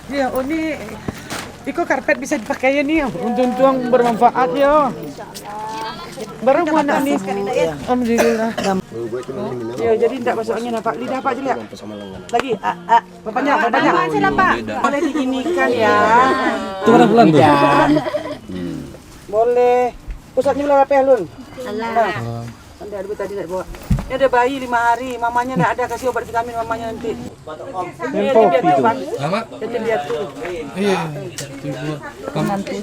Ya, oh ini iko karpet bisa dipakai nih, untung bermanfaat ya. Baru mau anak nih. Alhamdulillah. Ya, jadi tidak masuk angin apa? Lidah apa jelek? Lagi, bapaknya. Boleh diginikan ya. Itu berapa bulan tuh? Boleh. Pusatnya berapa ya, Lun? Alah. Anda ada tadi nak bawa. Ini ada bayi 5 hari, mamanya enggak ada, kasih obat vitamin mamanya nanti. Lama? Jadi dia tuh. Iya.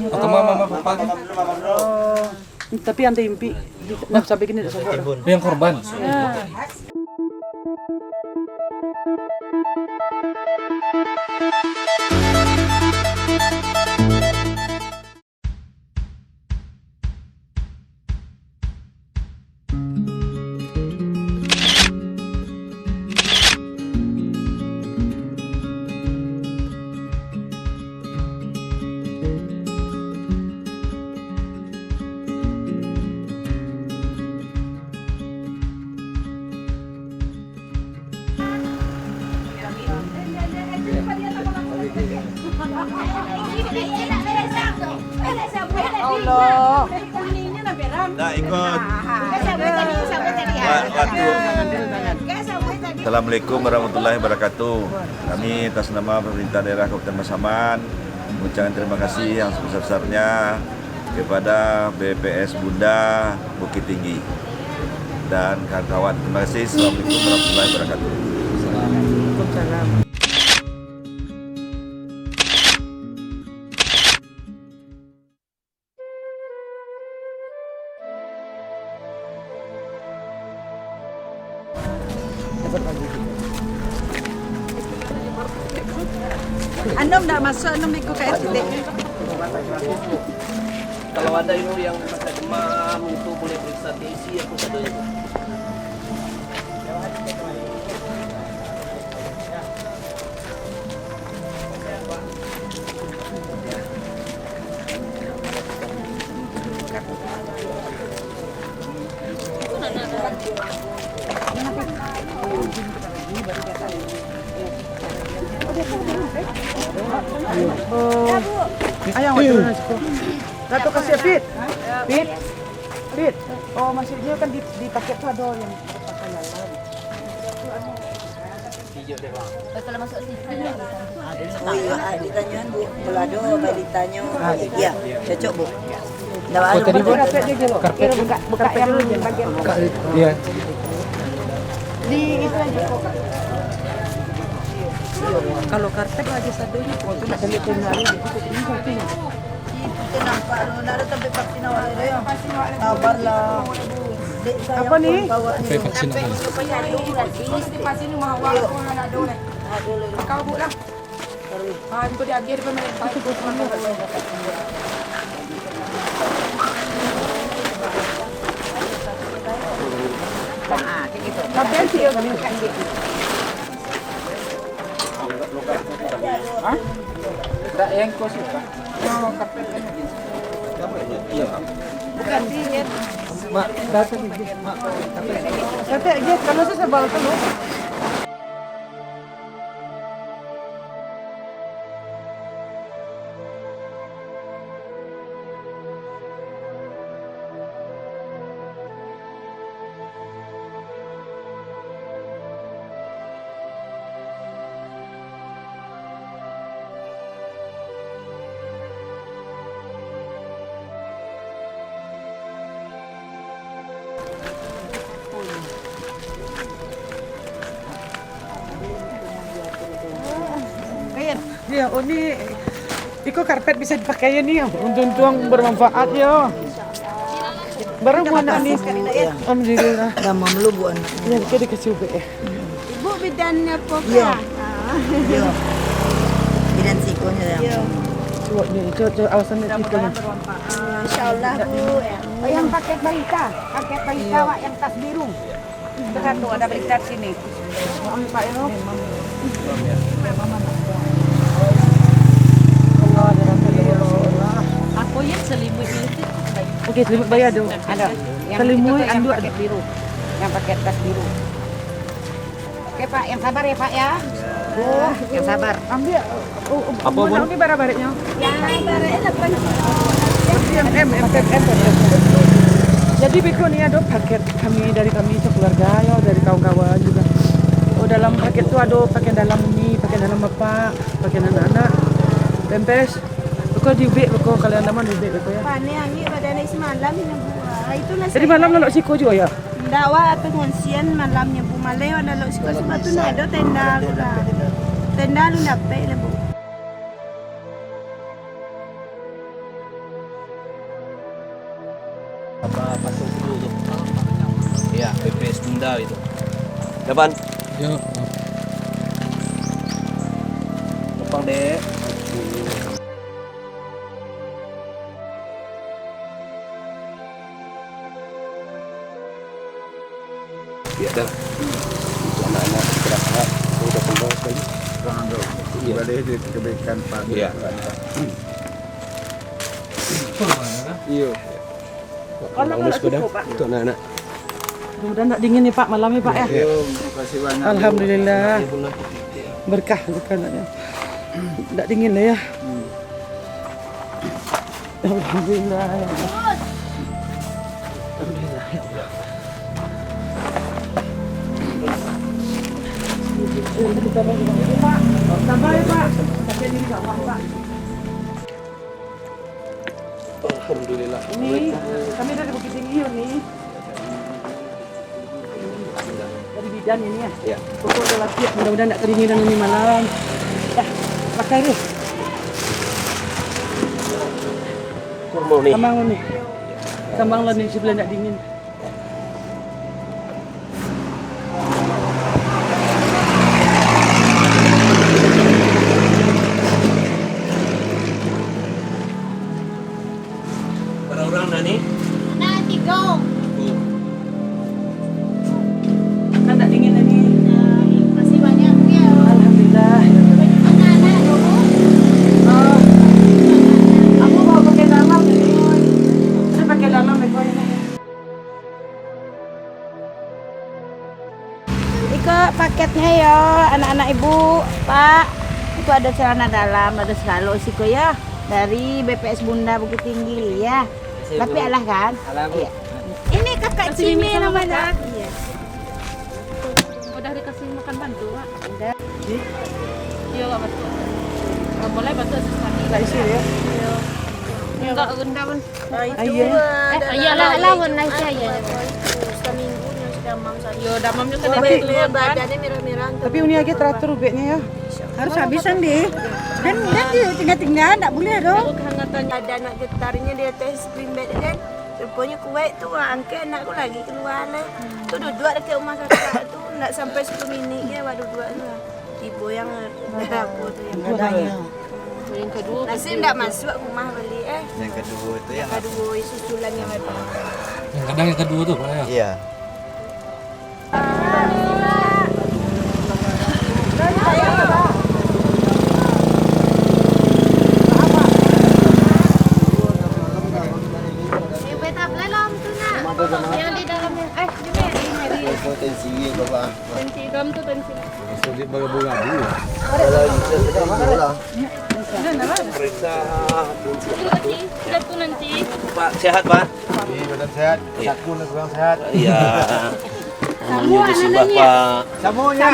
Atau mama papa? Oh, tapi ante impi. Nak sampai gini tak sobat. Yang korban. Allah. Nah, ikut. Assalamualaikum warahmatullahi wabarakatuh. Kami atas nama pemerintah daerah Kabupaten Pasaman mengucapkan terima kasih yang sebesar-besarnya kepada BPS Bunda Bukit Tinggi dan kawan-kawan. Terima kasih. Assalamualaikum warahmatullahi wabarakatuh. Waalaikumsalam. Anom enggak masuk, Anom ikut ke RCT. Kalau ada itu yang rasa demam itu boleh periksa TC aku satu itu. Ayo, Dato kasih Fit. Fit. Oh, maksudnya kan di paket tuh ada yang pakai lalat. Kalau masuk TV. Oh iya, ditanya Bu, belado ditanya. Iya, cocok Bu. Enggak ada. Tadi Karpet dia gitu. Karpet. Buka yang bagian. Iya. Di itu aja kok. Kalau karpet aja satunya, waktu nak beli hari itu Kita nampak ada sampai vaksin awal itu ya. Sabarlah. Dek saya Apa nih? bawa Sampai vaksin apa? Kau buat lah. Itu dia akhir pemerintah. Kapan sih ya kami makan gitu? Hah? Enggak yang kau suka. Oh, kapan kan? Iya. Bukan diet. Mak, datang di mak. Kata dia kalau saya sebal telur. Ya, oh ini iko karpet bisa dipakai nih, untung bermanfaat ya. Baru mau anak nih. Alhamdulillah. Damam lu Bu anak. Ya, kita dikasih ubek ya. Ibu bidannya apa? Iya. Iya. Bidan sikonya ya. Coba nih, coba awasan itu nih. Insyaallah Bu. Oh, yang paket balita Wak, yang tas biru. Dekat tuh ada balita di sini. Maaf Pak ya. Aku yang selimut itu. Oke, selimut bayar dong. Ada. Selimut andu paket biru. Yang paket tas biru. Oke Pak, yang sabar ya Pak ya. Yang sabar. Ambil. Apa, Bun? Ini barang-barangnya. Ya, barangnya 8 Jadi Beko nih ada paket dari kami sekeluarga ya, dari kawan-kawan juga. Oh dalam paket itu ada pakaian dalam umi, pakaian dalam bapak, pakaian anak-anak, pempes. Beko diubek, Beko kalian lama diubek Beko ya. Pane angin pada naik semalam ini Bu. Itu lah. Jadi malam lo siko juga ya. Dawa pengungsian malamnya Bu. Malay ada lo siko sepatu ada tenda lu lah. Tenda lu dapat lah Bu. Apa pasang dulu tuh. Iya, BPS Bunda itu. Depan. Ya. Depan deh. Ya dah. Anak-anak istirahat. Udah kembang sekali. Boleh dikebaikan Pak. Iya. Iya. Kalau Bagus sudah cukup Pak. untuk anak-anak. Mudah-mudahan tak dingin nih Pak malam ya Pak ya. Terima kasih banyak. Alhamdulillah. Berkah anaknya. Tak dingin lah ya. Alhamdulillah ya Allah. Alhamdulillah ya Allah. Tambah ya Pak. Pakai diri enggak Pak. Alhamdulillah. Ini kami dari Bukit Tinggi nih. Dari bidan ini ya. Iya. Pokok adalah siap. Mudah-mudahan tak kedinginan ini malam. Dah, pakai deh. Kurma nih. Kambang nih. Kambang lah nih sebelah tak dingin. Berapa orang dah ni? Nah, 3. Kan tak dingin lagi. Masih banyak ya. Alhamdulillah. Anak-anak dulu. Oh. Aku mau pakai dalam ini. Saya pakai dalam Eko ini. Iko paketnya ya, anak-anak ibu, Pak. Itu ada celana dalam, ada selalu siko ya. Dari BPS Bunda Bukit Tinggi ya. Tapi alah kan? Iya. Ini kakak Cimi namanya. Iya. Udah dikasih makan bantu, Pak? Udah. Iya, Pak, bantu. Nggak boleh bantu asisten. Tak isi ya. Enggak, bunda pun. Iya. Iyalah, lawan lah saya. Seminggunya sudah mam saya. Yo, damam juga Tapi- keluar kan. Badannya merah-merah. Tapi ini aja teratur ubeknya ya. Harus habisan deh. Dan dia tinggal-tinggal enggak boleh dong. Kehangatan. Ada anak getarnya di atas spring bed kan. Rupanya kuat tu angkat anakku lagi keluar lah. Tu duduk dekat rumah kakak tu enggak sampai 10 minit ya baru duduk lah. Ibu yang dapur tu yang Yang kedua, nasi enggak masuk rumah beli Yang kedua itu yang Aduh, susulan yang ada. Yang kadang yang kedua tuh Pak ya. iya. yang di dalamnya. Potensi Bapak. Tensi dalam tu tensi. Sulit bunga dulu. Periksa. Sudah tu nanti. Pak sehat Pak? Iya, badan sehat. Saku nak kurang sehat. Iya. Namanya musibah Pak. Semuanya.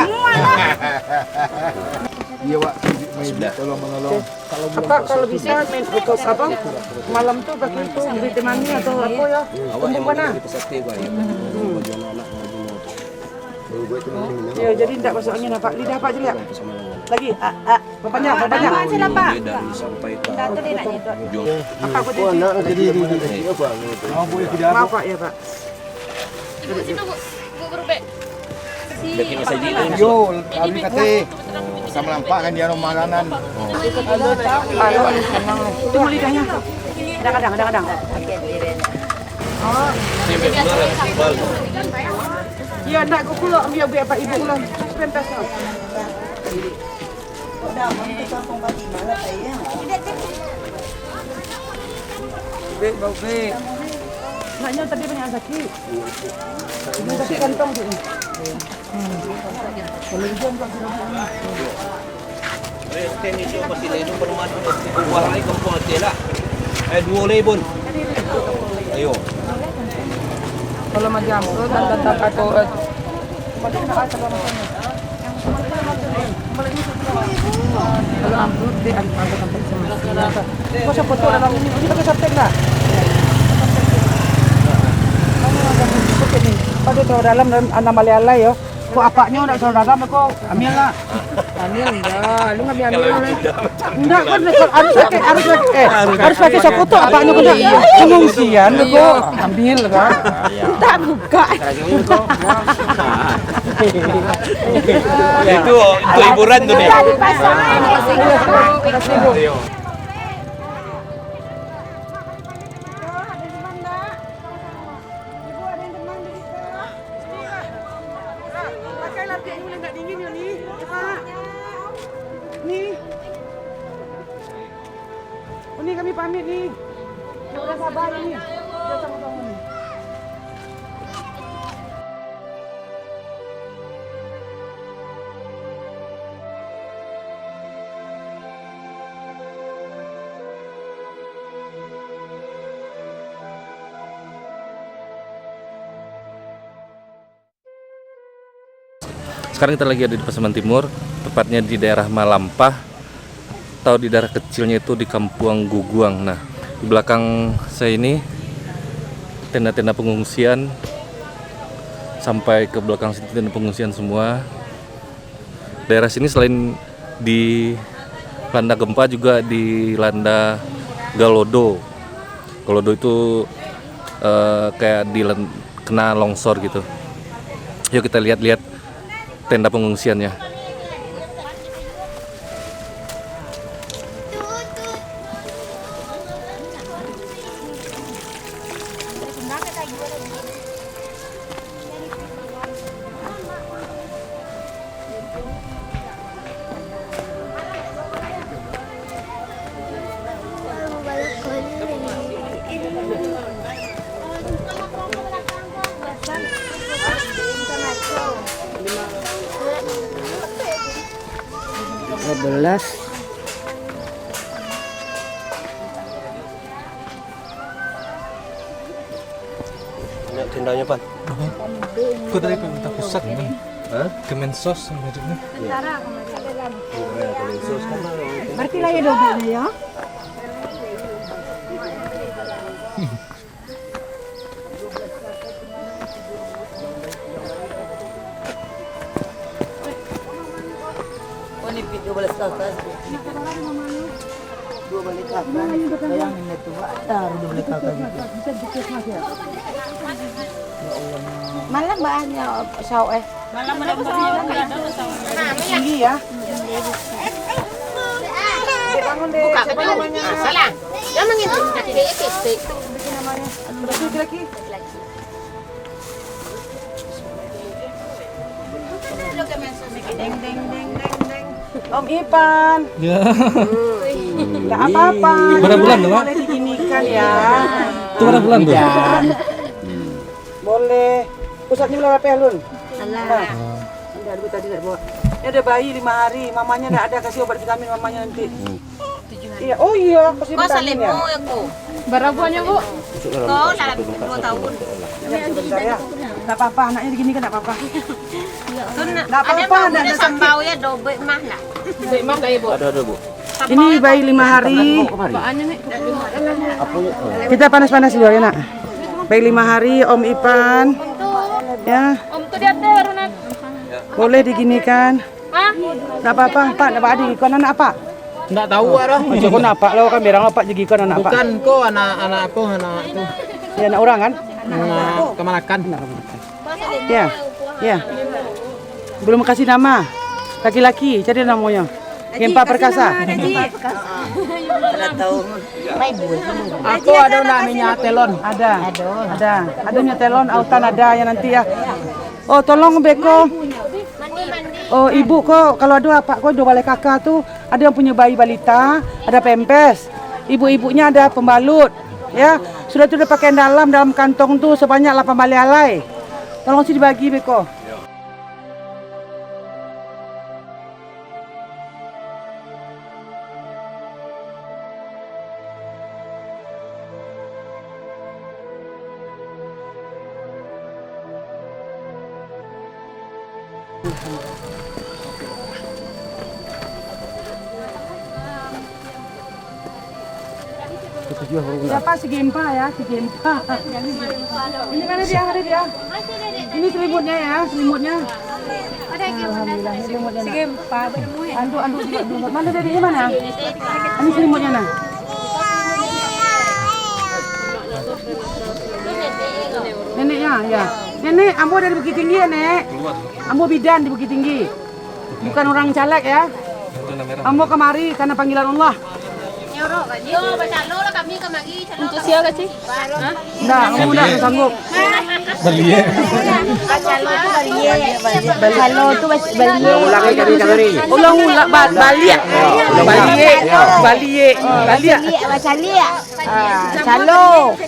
Iya, Pak. Sudah. Tolong menolong. Apa kalau bisa main untuk apa? Malam tuh pakai itu beli temani atau apa ya? Awak yang Kumpul mana? kita sakti Pak ya. Bagi anak-anak Ya jadi tidak masuk angin apa? Lidah Pak lihat. Lagi. Bapaknya. Mulai dari sampai ke ujung. Apa aku jadi? Maaf Pak ya Pak. Ibu situ, Bu. Bu berubah. Bikin saja itu. Yo, kami kata sama lampak kan dia makanan. Tunggu lidahnya. Kadang-kadang. Sampai keluar bal. Ya nak aku pula ambil biar Pak Ibu ulang. Pempes. Udah, mau kampung pagi malah saya. Bau bek. Maknya tadi banyak sakit. Ini sakit kantong tu. Tenis yung masila yung perumahan warai kampung Atela. 2 pun. Ayo. Kalau macam tu tak atau kalau ambruk dia ada tempat sama. Kau siapa foto dalam ini? Ini pakai subtek tak? Pada taruh dalam Anamalialai yo. Kau apaknya nak taruh dalam kau ambil lah. Ambil enggak, lu ngambil enggak kan harus pakai foto apaknya kena pengungsian kau ambil kan. Tak buka. Itu hiburan tuh nih. Ini kami pamit nih. Udah sabar nih. Udah sama-sama nih. Sekarang kita lagi ada di Pasaman Timur, tepatnya di daerah Malampah, atau di daerah kecilnya itu di Kampung Guguang. Nah, di belakang saya ini tenda-tenda pengungsian, sampai ke belakang situ tenda pengungsian semua. Daerah sini selain dilanda gempa juga dilanda galodo. Galodo itu kayak kena longsor gitu. Yuk kita lihat-lihat tenda pengungsiannya. Belas. Ini tendanya pan. Kok dari pemerintah pusat kan? Kemensos maksudnya. Berarti lah ya dobelnya ya. Ini 12 kakak. 12 kakak. Bayangin itu, ada 12 kakak juga. Malam banyak saw Malam ada kayak Tinggi ya. Bangun deh. Siapa namanya? salah. Jangan itu nanti dia ketek. Laki-laki. Deng deng deng deng deng. Om Ipan. Ya. Enggak apa-apa. Berapa bulan tuh, Pak? Boleh diginikan ya. Itu berapa bulan tuh? Boleh. Pusatnya berapa ya, Lun? Alah. Enggak, dulu tadi enggak bawa. Ini ada bayi 5 hari, mamanya enggak ada, kasih obat vitamin mamanya nanti. Iya, oh iya, kasih vitamin ya. Barabuannya Bu. Kau dalam 2 tahun. Sebentar ya. Enggak apa-apa, anaknya digini kan enggak apa-apa. Enggak apa-apa, enggak ada sakit. sambau ya dobe mah lah. Dobe mah kayak Bu. Ada Bu. Ini bayi 5 hari. Bahannya nih. Kita panas-panas dulu ya, Nak. Bayi 5 hari, Om Ipan. Ya, Om tuh dia teh Runat. boleh diginikan. Hah? Enggak apa-apa, Pak, enggak ada diginikan anak apa? Enggak tahu arah. Joko apa lo kan berang apa diginikan anak apa? Bukan kok anak aku anak itu. Ya anak orang kan? Anak kemanakan. Ya. Ya. Belum kasih nama. Laki-laki, cari namanya. Gempa Perkasa. Tidak tahu. Aku ada namanya telon. Ada. Ada telon, autan ada ya nanti ya. Oh, tolong Beko. Oh, ibu kok kalau ada apa kok dua balai kakak tuh ada yang punya bayi balita, ada pempes. Ibu-ibunya ada pembalut. Ya, sudah tuh udah pakaian dalam kantong tuh sebanyak 8 balai alai. Tolong sih dibagi Beko. Siapa si Gempa ya, si Gempa. Ini mana dia? Ada dia. Ini selimutnya ya, selimutnya. Alhamdulillah, ini selimutnya. Si Gempa. Andu juga. Mana dari mana? Ini selimutnya nah. Neneknya ya. Nenek, ambo dari Bukit Tinggi ya, Nek. Ambo bidan di Bukit Tinggi. Bukan orang caleg ya. Ambo kemari karena panggilan Allah. Untuk siapa sih? Enggak, kamu udah sanggup. Kalau itu balie. Ulang-ulang balik. Balik. Calo.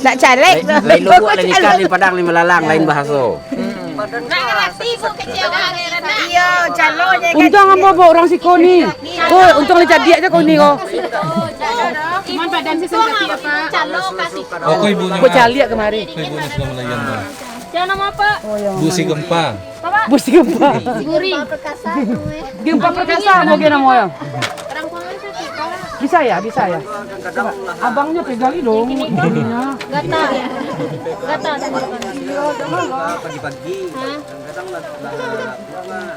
Nak caleg. Lain lubuk, lain ikan, lain padang, lain melalang, lain bahasa. Iya, calo je. Untung ambo bawa orang siko ni. Oh, untung lecah dia aja kau ni kau. Cuman badan sih seperti apa? Calo kasih. Oh, kok ibunya? Kau caliak kemari. Ibunya sudah melayan, Bang. Jangan nama apa? Bu si Gempa. Bus gempa. Guri. Gempa perkasa mau gina mau ya. Orang kuangan sakit. Bisa ya, bisa ya. Coba, abangnya pegangi dong. Ininya. Gata. Gata. Pagi-pagi.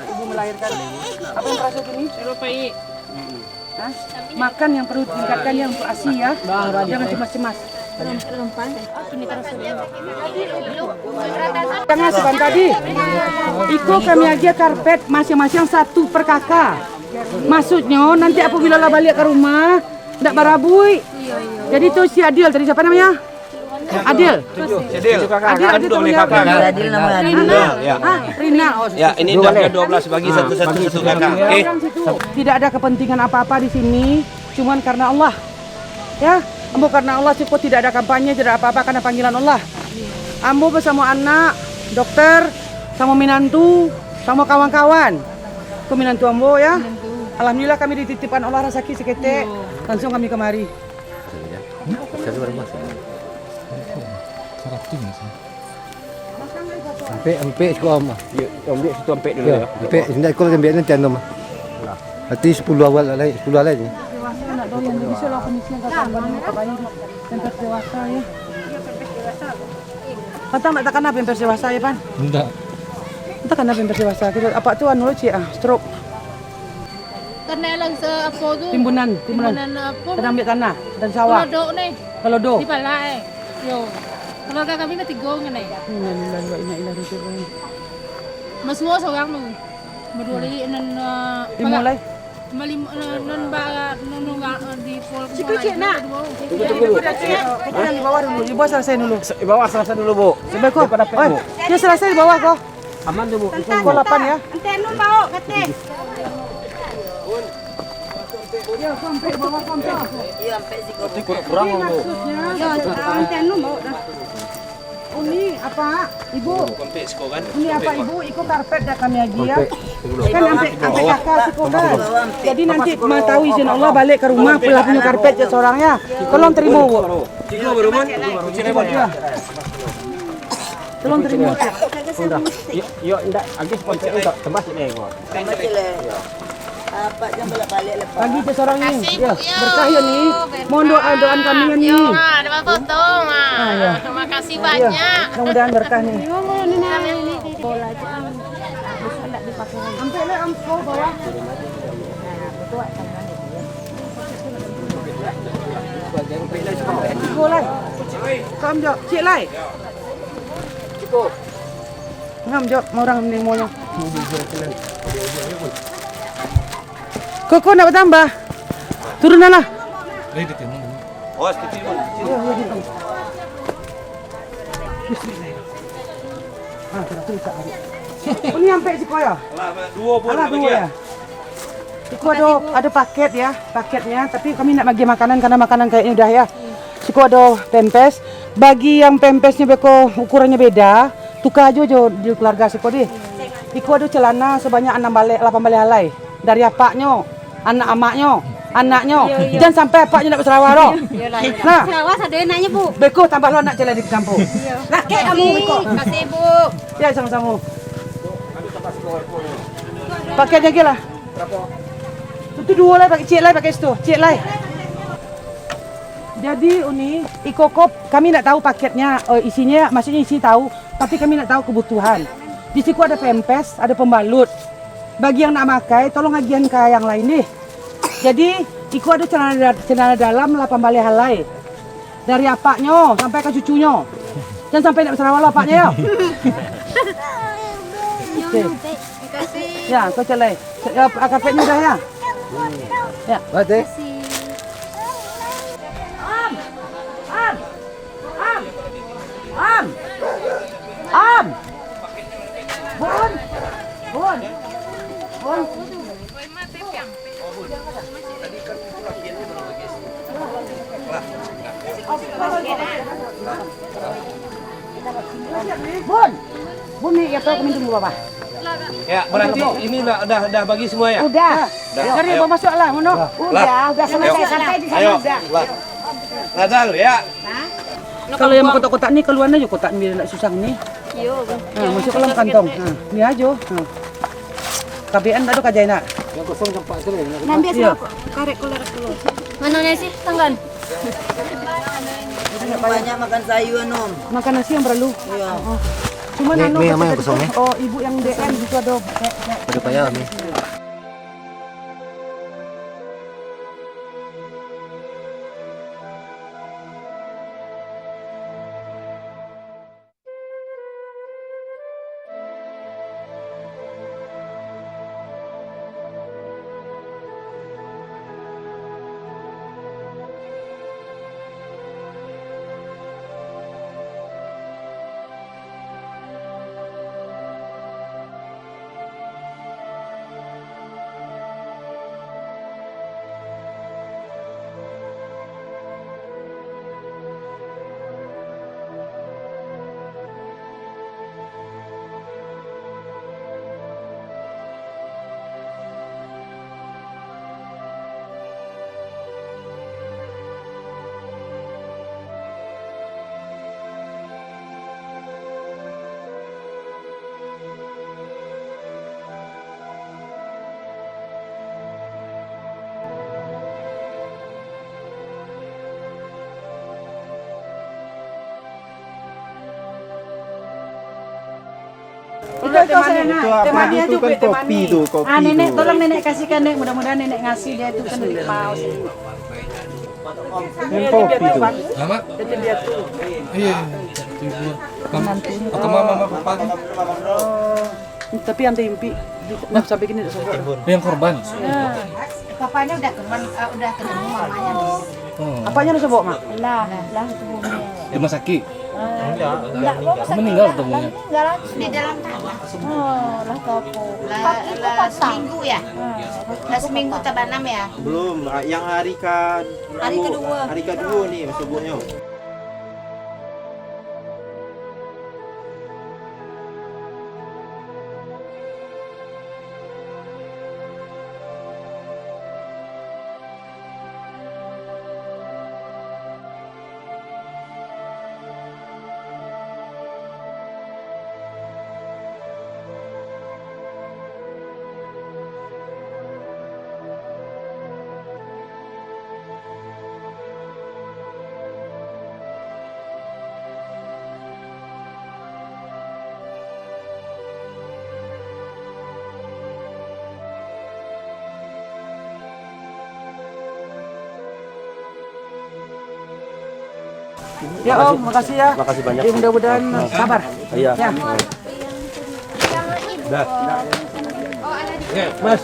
Ibu melahirkan. Apa yang terasa ini? Eropai. Hah? Makan yang perlu tingkatkan yang ASI ya. Jangan cemas-cemas. Jangan sepan tadi. Iko kami aja karpet masing-masing 1 per kakak. Maksudnya nanti apabila lah balik ke rumah ndak barabui. Jadi tuh si Adil tadi siapa namanya? Adil. Adil tuh kakak. Adil nama Adil. Ah, Rina. Ya, ini dah 12 bagi satu kakak. Orang situ. Tidak ada kepentingan apa-apa di sini, cuman karena Allah. Ya, ambo karena Allah cukup, tidak ada kampanye, tidak ada apa-apa karena panggilan Allah. Ambo bersama anak, dokter, sama minantu, sama kawan-kawan. Ke minantu ambo ya. Alhamdulillah kami dititipkan Allah rezeki sekete, langsung kami kemari. Empek sekolah mah. Ambil situ ampek dulu ya. Empek hendak sekolah ambil nanti anu mah. Nanti 10 awal lagi, 10 lagi. Dewasa nak doyan, jadi selalu komisi yang kakak banyak kabain pempers dewasa ya. Patang nak takkan apa pempers dewasa ya pan? Enggak. Takkan apa pempers dewasa? Kita apa tu anu cik stroke. Karena lang sa apa tu? Timbunan. Apa? Sedang ambil tanah dan sawah. Kalau do nih. Kalau do. Di pala eh. Yo. Keluarga kami na tigong nga eh. Innalillahi wa inna ilaihi raji'un. Mas mo sa gang mo. Maduli nan Dimulai. malim nan ba nan di pol ko. Cikgu cik nak. Kita di bawah dulu. Di bawah selesai dulu. Di bawah selesai dulu, Bu. Sampai kok. Oh, dia selesai di bawah kok. Aman tuh, Bu. Pukul 8 ya. Ente nu bawa kete. Ya, sampai bawah sampai. Iya, sampai si Kurang, Bu. Yo, ente nu bawa dah. Ini apa? Ibu. Ampek siko kan. Ini apa Ibu? Ikut karpet dah kami lagi ya. Kan sampai kakak sih kok kan. Jadi nanti mau tahu izin Allah balik ke rumah pulang punya karpet ya seorangnya. Tolong terima Bu. Cikgu berumun. Tolong terima. Yo, ndak agis konsep untuk tembas ini kok. Tambah cile. Apa jam balik lepas. Bagi ke seorang ini. Ya, berkah ya nih. Mohon doaan kami ya nih. Ada foto, ya. Terima kasih Ya, banyak. mudah-mudahan berkah nih. Bola aja. Bisa enggak dipakai lagi. Sampai le amsko bawah. Ciko lai. Kam jok, cik lai. Ciko. Ngam jok, mau orang ni maunya. Koko nak bertambah. Turun lah. Oh, seperti itu. Ini sampai Ciko ya? Dua pun Alah dua ya. Ciko ada paket ya, paketnya. Tapi kami nak bagi makanan karena makanan kayaknya udah ya. Ciko ada pempes. Bagi yang pempesnya beko ukurannya beda, tukar aja di keluarga Ciko deh. Ciko ada celana sebanyak 8 balai halai dari apaknya, anak amaknya, anaknya. Jangan sampai apaknya nak berserawah doh. Nah, Sarawak ada enaknya, Bu. beko tambah lo anak celana di kampung. Laki kamu beko. Kasih, Bu. Ya sama-sama. Paketnya gila. Itu dua lah pakai cek lah pakai itu, cek lah. Jadi Uni, Ikokop kami nak tahu paketnya isinya, maksudnya isi tahu, tapi kami nak tahu kebutuhan. Di situ ada pempes, ada pembalut. Bagi yang nak makai, tolong agian ke yang lain deh. Jadi, Iko ada celana dalam 8 balai halai. Dari apaknya sampai ke cucunya. Jangan sampai nak bersarawal apaknya ya. Oke. Ya, kau celai. Karpetnya udah ya. Ya. Mati. Bun. Bun. Bun. Bun. Bun nih ya kami tunggu Bapak. Ya, berarti ini udah bagi semua ya? Udah. Cari Bapak masuk lah, Mono. Udah selesai sampai di sana udah. Nadal ya. Kalau yang mau kotak-kotak nih keluar aja kotak biar nak susah nih. Iya. Nah, masuk ke dalam kantong. Nah, ini aja. Nah. KBN ada kajai nak. Yang kosong campak sekali. Nambi Iya. karek keluar keluar. Mana sih tanggan? Banyak makan sayur nom. Makan nasi yang perlu. Iya. Cuma Mie- nano mie yang mana kata yang kosong, tadi, oh ibu yang DM itu ada. Ada payah ni. Itu saya nak. Temani aja Bu, temani. Nenek tolong nenek kasihkan nenek, mudah-mudahan nenek ngasih dia itu kan nenek mau sih. Yang kopi itu. Mama? Jadi dia tuh. Iya. Atau mama papa? Tapi yang timpi nak sampai gini dah sobok. Yang korban. Papanya udah ketemu mamanya. Apanya dah sobok, Mak? Lah. Di rumah sakit. Enggak, Meninggal temunya. di dalam tanah. Oh, lah kapo. Lah seminggu ya? Lah seminggu tabanam ya? Belum, yang hari kedua. Hari kedua nih sebutnya. Ya Om, makasih ya. Makasih banyak. Mudah-mudahan sabar. Iya. Ya. Mas,